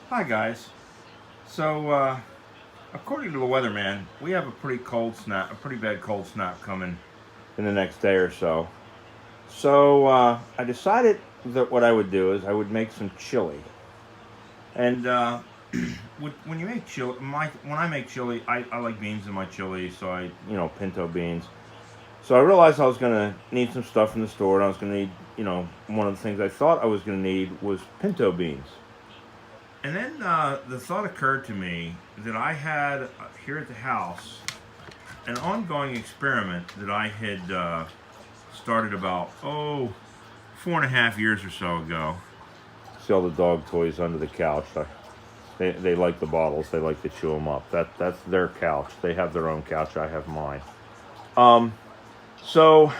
Hi guys. So, according to the weatherman, we have a pretty bad cold snap coming in the next day or so. So, I decided that what I would do is I would make some chili. And when you make chili, when I make chili, I like beans in my chili, so pinto beans. So I realized I was gonna need some stuff in the store, and I was gonna need, one of the things I thought I was gonna need was pinto beans. And then the thought occurred to me that I had here at the house an ongoing experiment that I had started about, 4.5 years or so ago. See all the dog toys under the couch. They like the bottles. They like to chew them up. That's their couch. They have their own couch. I have mine. Um, so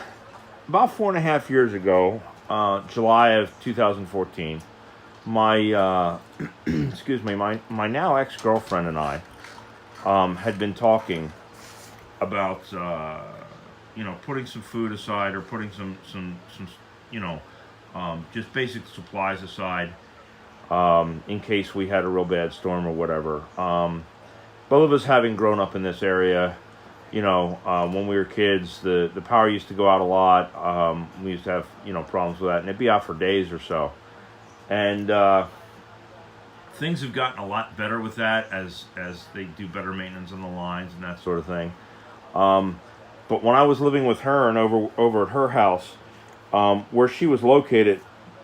about 4.5 years ago, July of 2014, my excuse me, my now ex-girlfriend and I had been talking about putting some food aside, or putting some just basic supplies aside, in case we had a real bad storm or whatever. Both of us having grown up in this area, when we were kids, the power used to go out a lot. We used to have problems with that, and it'd be out for days or so. And things have gotten a lot better with that as they do better maintenance on the lines and that sort of thing. But when I was living with her and over at her house, where she was located,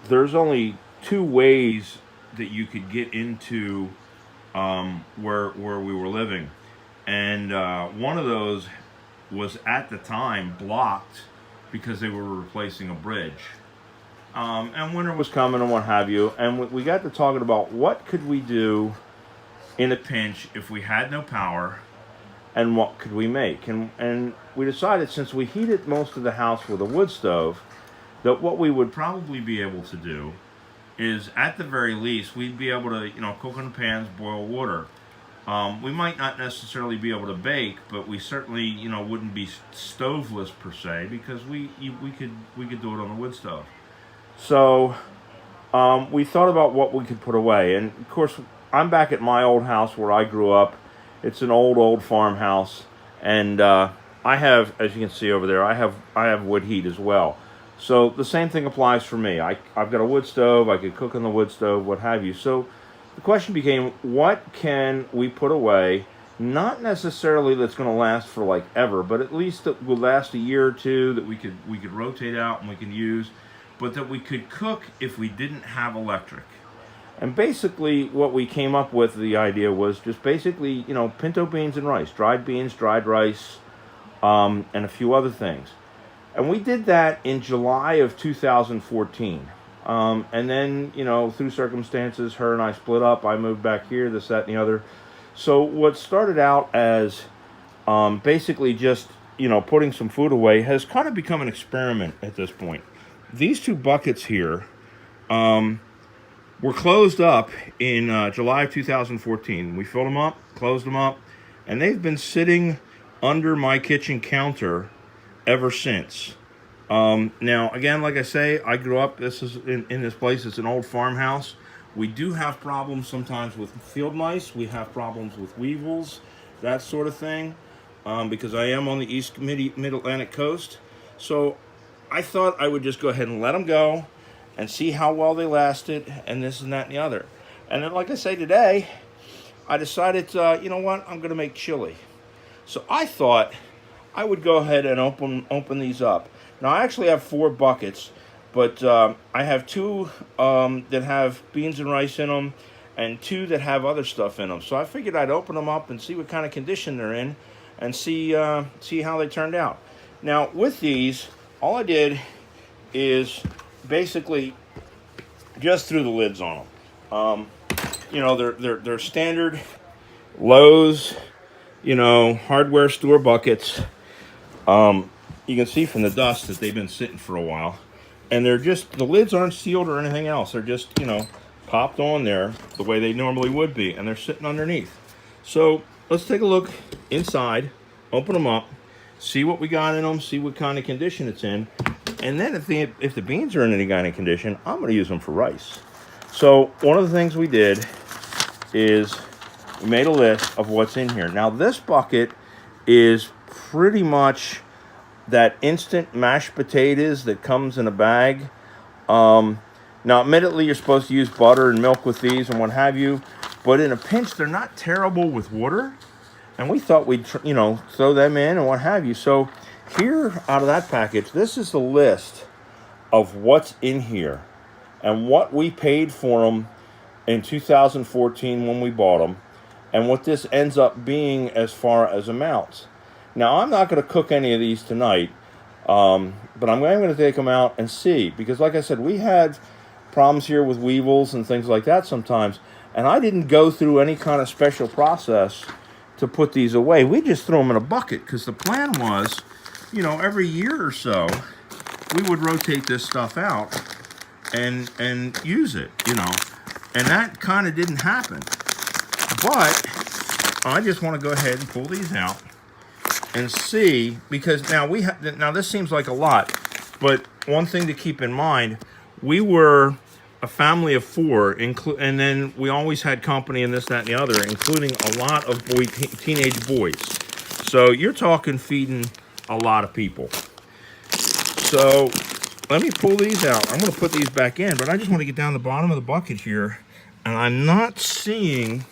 there's only two ways that you could get into where we were living, and one of those was at the time blocked because they were replacing a bridge. And winter was coming and what have you, and we got to talking about what could we do in a pinch if we had no power, and what could we make. And we decided, since we heated most of the house with a wood stove, that what we would probably be able to do is, at the very least, we'd be able to, cook in the pans, boil water. We might not necessarily be able to bake, but we certainly, wouldn't be stoveless per se, because we could do it on the wood stove. So we thought about what we could put away, and of course, I'm back at my old house where I grew up. It's an old farmhouse, and I have, as you can see over there, I have wood heat as well. So the same thing applies for me. I've got a wood stove. I could cook on the wood stove, what have you. So the question became, what can we put away? Not necessarily that's going to last for like ever, but at least that will last a year or two, that we could rotate out and we can use, but that we could cook if we didn't have electric. And basically what we came up with, the idea was just basically, pinto beans and rice, dried beans, dried rice, and a few other things. And we did that in July of 2014. And then, through circumstances, her and I split up. I moved back here, this, that, and the other. So what started out as basically just, putting some food away has kind of become an experiment at this point. These two buckets here were closed up in July of 2014. We filled them up, closed them up, and they've been sitting under my kitchen counter ever since. Now, again, like I say, I grew up, this is in this place. It's an old farmhouse. We do have problems sometimes with field mice. We have problems with weevils, that sort of thing, because I am on the East Mid-Atlantic coast. So I thought I would just go ahead and let them go and see how well they lasted, and this and that and the other. And then, like I say, today, I decided, you know what, I'm going to make chili. So I thought I would go ahead and open these up. Now, I actually have 4 buckets, but I have 2 that have beans and rice in them, and 2 that have other stuff in them. So I figured I'd open them up and see what kind of condition they're in, and see how they turned out. Now, with these, all I did is basically just threw the lids on them. They're standard Lowe's, hardware store buckets. You can see from the dust that they've been sitting for a while, and the lids aren't sealed or anything else. They're just, popped on there the way they normally would be, and they're sitting underneath. So let's take a look inside, open them up, see what we got in them, see what kind of condition it's in, and then if the beans are in any kind of condition, I'm going to use them for rice. So one of the things we did is we made a list of what's in here. Now, this bucket is pretty much that instant mashed potatoes that comes in a bag. Now, admittedly, you're supposed to use butter and milk with these and what have you, but in a pinch, they're not terrible with water. And we thought we'd, throw them in and what have you. So here, out of that package, this is the list of what's in here and what we paid for them in 2014 when we bought them, and what this ends up being as far as amounts. Now, I'm not going to cook any of these tonight, but I'm going to take them out and see, because like I said, we had problems here with weevils and things like that sometimes, and I didn't go through any kind of special process to put these away. We just throw them in a bucket, because the plan was, every year or so, we would rotate this stuff out and use it, and that kind of didn't happen. But I just want to go ahead and pull these out and see, because now now this seems like a lot, but one thing to keep in mind, we were a family of 4, and then we always had company and this, that, and the other, including a lot of teenage boys. So you're talking feeding a lot of people. So let me pull these out. I'm going to put these back in, but I just want to get down the bottom of the bucket here, and I'm not seeing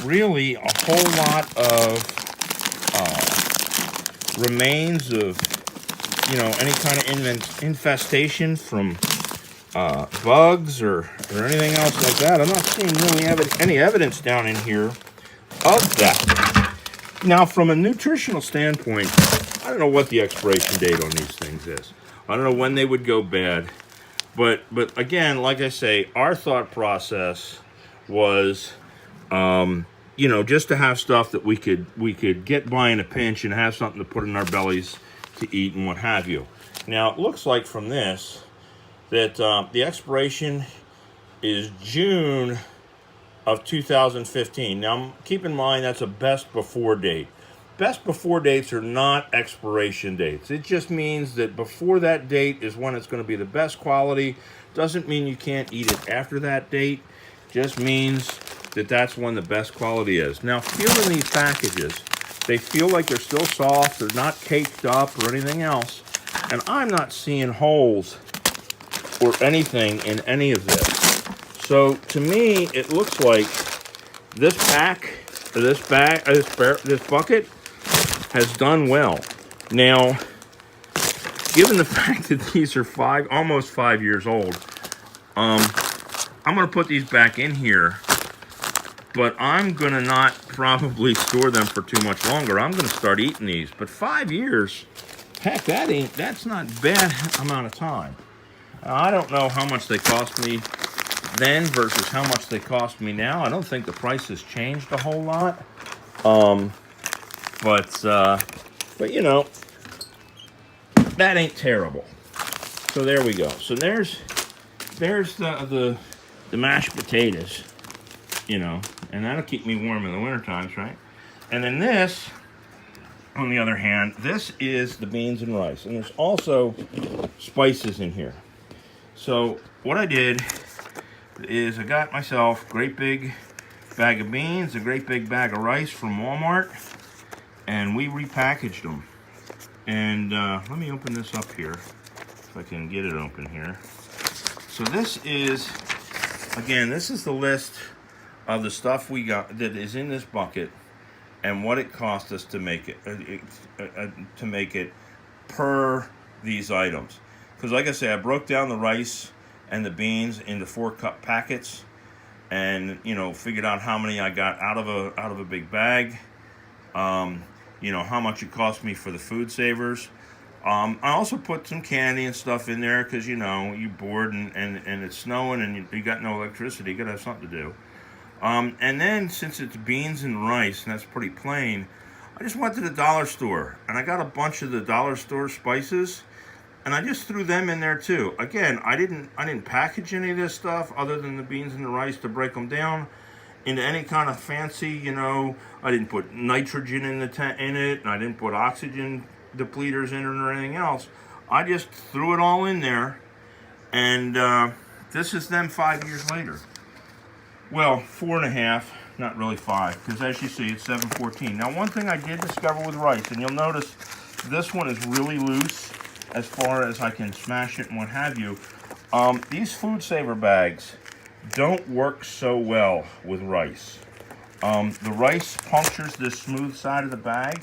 really a whole lot of remains of, any kind of infestation from bugs or anything else like that. I'm not seeing really any evidence down in here of that. Now, from a nutritional standpoint, I don't know what the expiration date on these things is. I don't know when they would go bad. But again, like I say, our thought process was, just to have stuff that we could get by in a pinch and have something to put in our bellies to eat and what have you. Now, it looks like from this that the expiration is June of 2015. Now, keep in mind that's a best before date. Best before dates are not expiration dates. It just means that before that date is when it's going to be the best quality. Doesn't mean you can't eat it after that date. Just means that that's when the best quality is. Now, feeling these packages, they feel like they're still soft. They're not caked up or anything else. And I'm not seeing holes or anything in any of this. So to me, it looks like this bucket has done well. Now, given the fact that these are almost 5 years old, I'm going to put these back in here, but I'm going to not probably store them for too much longer. I'm going to start eating these. But 5 years, heck, that's not a bad amount of time. I don't know how much they cost me then versus how much they cost me now. I don't think the price has changed a whole lot. But that ain't terrible. So there we go. So there's the mashed potatoes, and that'll keep me warm in the winter times, right? And then this, on the other hand, this is the beans and rice. And there's also spices in here. So what I did is I got myself a great big bag of beans, a great big bag of rice from Walmart, and we repackaged them. And let me open this up here, if I can get it open here. So this is the list of the stuff we got that is in this bucket and what it cost us to make it per these items. Because like I say, I broke down the rice and the beans into 4-cup packets, and figured out how many I got out of a big bag. How much it cost me for the food savers. I also put some candy and stuff in there because you're bored and it's snowing and you got no electricity. You gotta have something to do. And then since it's beans and rice and that's pretty plain, I just went to the dollar store and I got a bunch of the dollar store spices. And I just threw them in there too. Again, I didn't package any of this stuff other than the beans and the rice to break them down into any kind of fancy, I didn't put nitrogen in it, and I didn't put oxygen depleters in it or anything else. I just threw it all in there, and this is them 5 years later. Well, 4.5, not really 5, because as you see, it's 714. Now, one thing I did discover with rice, and you'll notice this one is really loose as far as I can smash it and what have you. These food saver bags don't work so well with rice. The rice punctures this smooth side of the bag,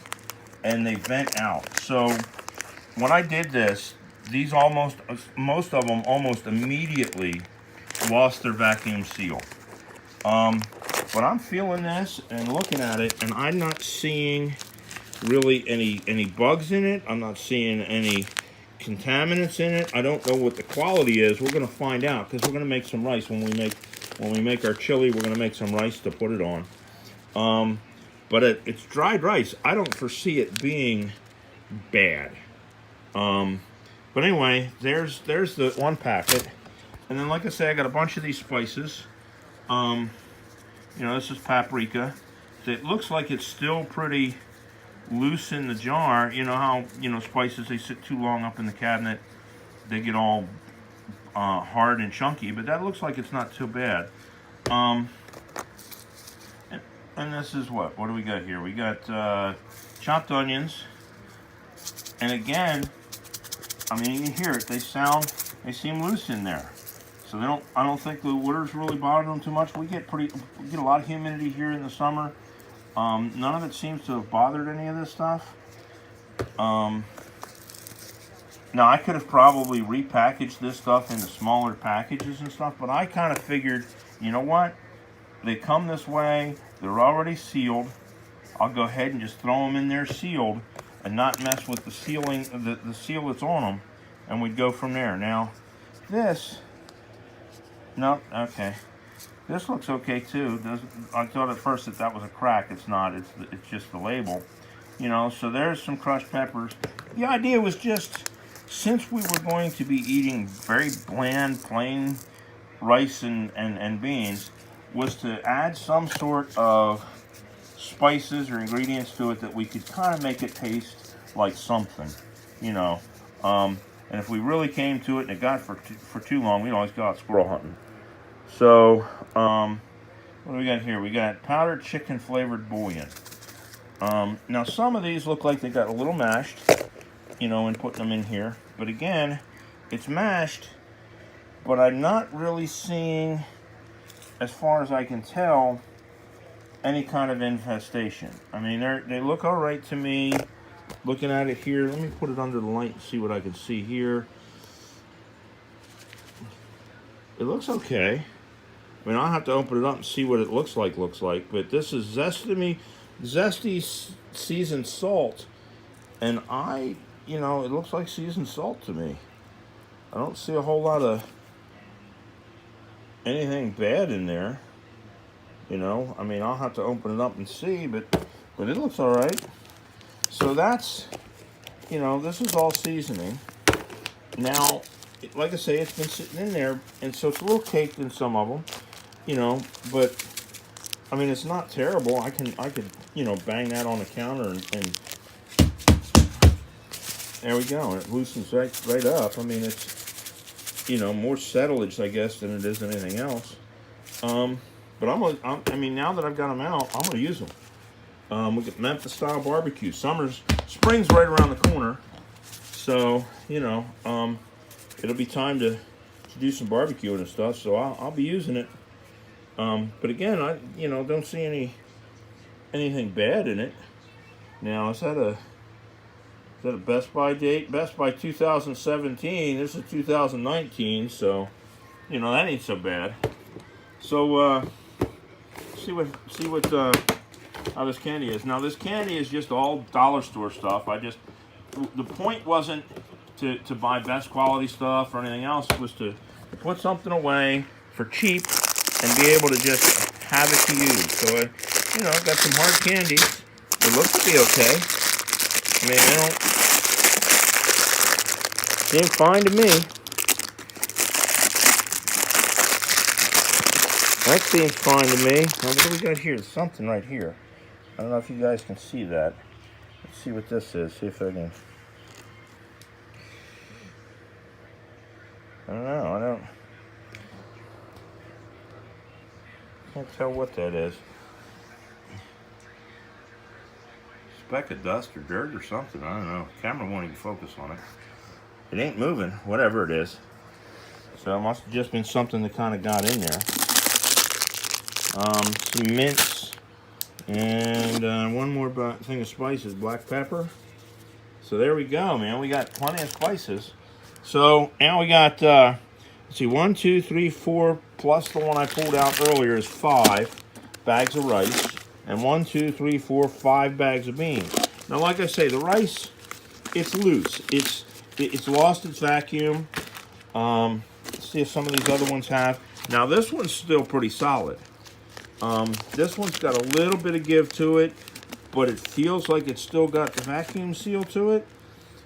and they vent out. So when I did this, these most of them almost immediately lost their vacuum seal. But I'm feeling this and looking at it, and I'm not seeing really any bugs in it. I'm not seeing any contaminants in it. I don't know what the quality is. We're going to find out, because we're going to make some rice when we make our chili. We're going to make some rice to put it on. But it's dried rice. I don't foresee it being bad. But anyway, there's the one packet, and then like I say, I got a bunch of these spices. You know, this is paprika. It looks like it's still pretty loose in the jar. You know how, spices, they sit too long up in the cabinet, they get all hard and chunky, but that looks like it's not too bad. And this is what do we got here? We got chopped onions, and again, I mean, you can hear it. They seem loose in there. So I don't think the water's really bothering them too much. We get a lot of humidity here in the summer. None of it seems to have bothered any of this stuff. Now I could have probably repackaged this stuff into smaller packages and stuff, but I kind of figured, you know what? They come this way, they're already sealed. I'll go ahead and just throw them in there sealed and not mess with the sealing, the seal that's on them, and we'd go from there. Now, this, no, okay. This looks okay too. I thought at first that was a crack. It's not. It's just the label. So there's some crushed peppers. The idea was just, since we were going to be eating very bland, plain rice and beans, was to add some sort of spices or ingredients to it that we could kind of make it taste like something, and if we really came to it and it got for too long, we'd always go out squirrel hunting. So, what do we got here? We got powdered chicken flavored bouillon. Now some of these look like they got a little mashed, in putting them in here. But again, it's mashed, but I'm not really seeing, as far as I can tell, any kind of infestation. I mean, they look all right to me. Looking at it here, let me put it under the light and see what I can see here. It looks okay. I mean, I'll have to open it up and see what it looks like. But this is zesty seasoned salt, and it looks like seasoned salt to me. I don't see a whole lot of anything bad in there. I mean, I'll have to open it up and see, but it looks all right. So that's, this is all seasoning. Now, like I say, it's been sitting in there, and so it's a little caked in some of them, but I mean, it's not terrible. I could, bang that on the counter and there we go. And it loosens right up. I mean, it's, more settlage, I guess, than it is anything else. But I mean, now that I've got them out, I'm gonna use them. We get Memphis style barbecue. Spring's right around the corner, so it'll be time to do some barbecuing and stuff. So I'll be using it. But again, I don't see anything bad in it. Now, is that a Best Buy date? Best Buy 2017. This is 2019, so that ain't so bad. So see what how this candy is. Now, this candy is just all dollar store stuff. The point wasn't to buy best quality stuff or anything else. It was to put something away for cheap and be able to just have it to use. So I've got some hard candies. They look to be okay. I mean, they don't seem fine to me. That seems fine to me. Now, what do we got here? There's something right here. I don't know if you guys can see that. Let's see what this is. See if I can. I don't know. Can't tell what that is. Speck of dust or dirt or something. I don't know. Camera won't even focus on it. It ain't moving, whatever it is. So it must have just been something that kind of got in there. Some mints and one more thing of spices, black pepper. So there we go, man. We got plenty of spices. So now we got, let's see, 1, 2, 3, 4, plus the one I pulled out earlier is 5 bags of rice. And 1, 2, 3, 4, 5 bags of beans. Now, like I say, the rice, it's loose. It's lost its vacuum. Let's see if some of these other ones have. Now, this one's still pretty solid. This one's got a little bit of give to it, but it feels like it's still got the vacuum seal to it.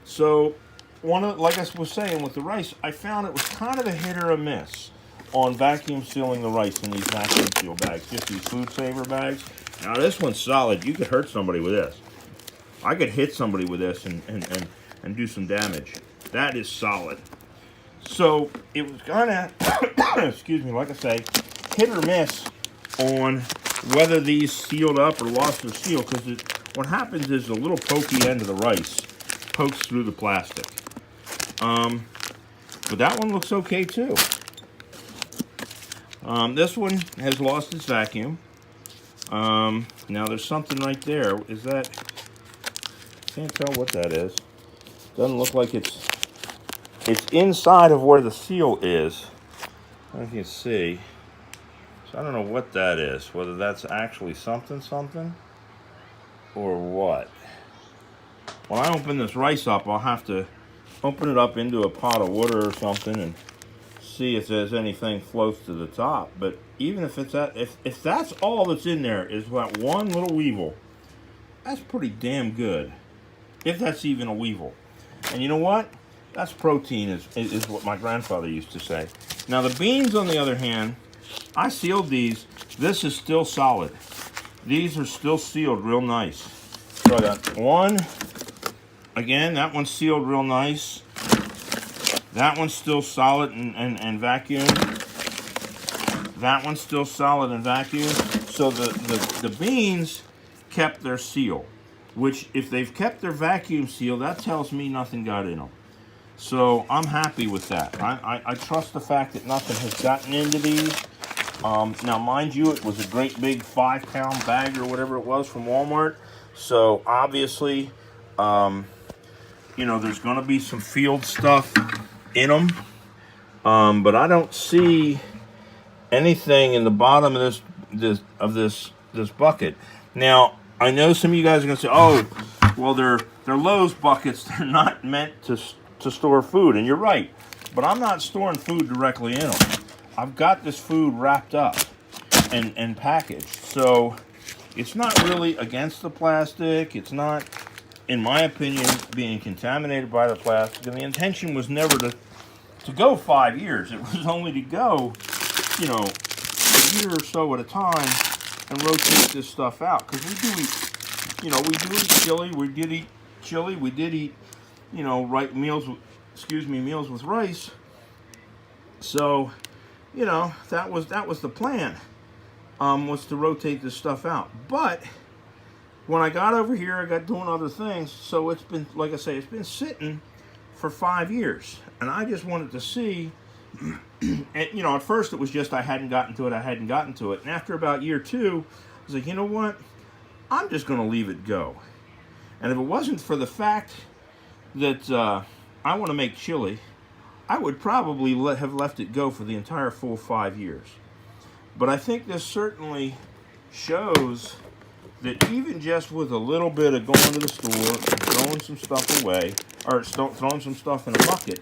So, like I was saying with the rice, I found it was kind of a hit or a miss on vacuum sealing the rice in these vacuum seal bags, just these food saver bags. Now, this one's solid. You could hurt somebody with this. I could hit somebody with this and do some damage. That is solid. So, it was kind of, excuse me, like I say, hit or miss on whether these sealed up or lost their seal, because what happens is the little pokey end of the rice pokes through the plastic. But that one looks okay too. This one has lost its vacuum. Now there's something right there. Is that, can't tell what that is. Doesn't look like it's inside of where the seal is. I don't know if you can see. So I don't know what that is, whether that's actually something or what. When I open this rice up, I'll have to open it up into a pot of water or something and see if there's anything floats to the top. But even if it's that, if that's all that's in there is that one little weevil, that's pretty damn good. If that's even a weevil. And you know what? That's protein is what my grandfather used to say. Now the beans, on the other hand, I sealed these. This is still solid. These are still sealed real nice. So I got one. Again, that one's sealed real nice. That one's still solid and vacuum. That one's still solid and vacuum. So the beans kept their seal, which if they've kept their vacuum seal, that tells me nothing got in them. So I'm happy with that. I trust the fact that nothing has gotten into these. Now, mind you, it was a great big 5-pound bag or whatever it was from Walmart. So obviously, you know, there's going to be some field stuff in them. But I don't see anything in the bottom of this bucket. Now, I know some of you guys are going to say, "Oh, well, they're Lowe's buckets. They're not meant to store food," and you're right. But I'm not storing food directly in them. I've got this food wrapped up and packaged, so it's not really against the plastic. It's not, in my opinion, being contaminated by the plastic. And the intention was never to go 5 years. It was only to go, you know, a year or so at a time and rotate this stuff out. Because we do eat, you know, we do eat chili. We did eat chili. We did eat, you know, meals with rice. So, you know, that was the plan, was to rotate this stuff out. But when I got over here, I got doing other things. So it's been, like I say, it's been sitting for 5 years. And I just wanted to see, and, you know, at first it was just I hadn't gotten to it. And after about year 2, I was like, you know what? I'm just going to leave it go. And if it wasn't for the fact that I want to make chili, I would probably have left it go for the entire full 5 years. But I think this certainly shows that even just with a little bit of going to the store and throwing some stuff away, or throwing some stuff in a bucket,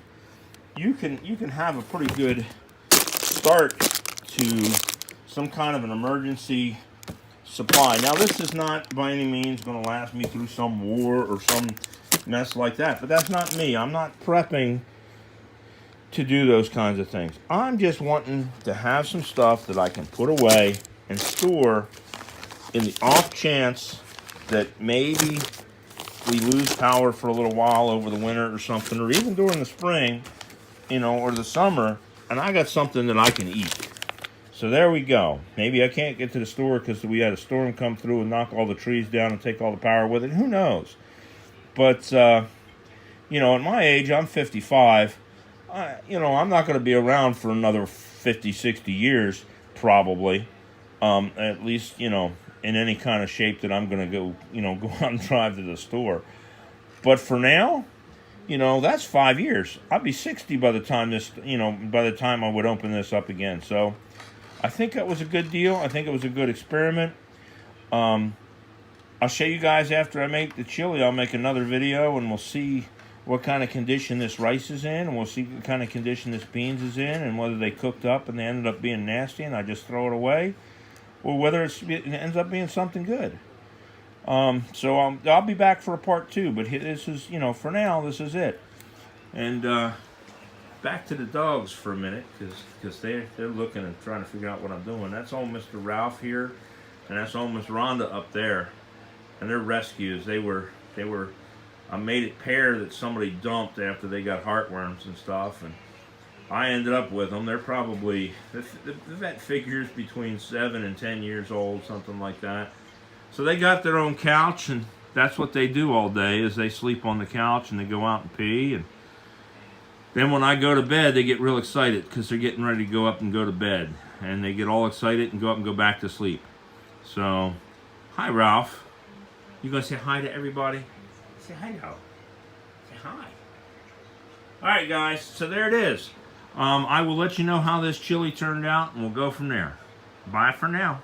you can have a pretty good start to some kind of an emergency supply. Now, this is not by any means going to last me through some war or some mess like that, but that's not me. I'm not prepping to do those kinds of things. I'm just wanting to have some stuff that I can put away and store in the off chance that maybe we lose power for a little while over the winter or something, or even during the spring, you know, or the summer, and I got something that I can eat. So there we go. Maybe I can't get to the store because we had a storm come through and knock all the trees down and take all the power with it. Who knows? But, you know, at my age, I'm 55. You know, I'm not going to be around for another 50, 60 years, probably. At least, you know, in any kind of shape that I'm going to go, you know, go out and drive to the store. But for now, you know, that's 5 years. I'll be 60 by the time this, you know, by the time I would open this up again. So I think that was a good deal. I think it was a good experiment. I'll show you guys after I make the chili. I'll make another video and we'll see what kind of condition this rice is in, and we'll see what kind of condition this beans is in, and whether they cooked up and they ended up being nasty and I just throw it away, or whether it ends up being something good. So I'll be back for a part 2, but this is, you know, for now, this is it. And back to the dogs for a minute, because they're looking and trying to figure out what I'm doing. That's old Mr. Ralph here, and that's old Miss Rhonda up there. And they're rescues. They were a mated pair that somebody dumped after they got heartworms and stuff, and I ended up with them. They're probably, the vet figures between 7 and 10 years old, something like that. So they got their own couch, and that's what they do all day, is they sleep on the couch and they go out and pee. And then when I go to bed, they get real excited because they're getting ready to go up and go to bed. And they get all excited and go up and go back to sleep. So, hi, Ralph. You gonna say hi to everybody? Say hi, now. Say hi. All right, guys. So there it is. I will let you know how this chili turned out, and we'll go from there. Bye for now.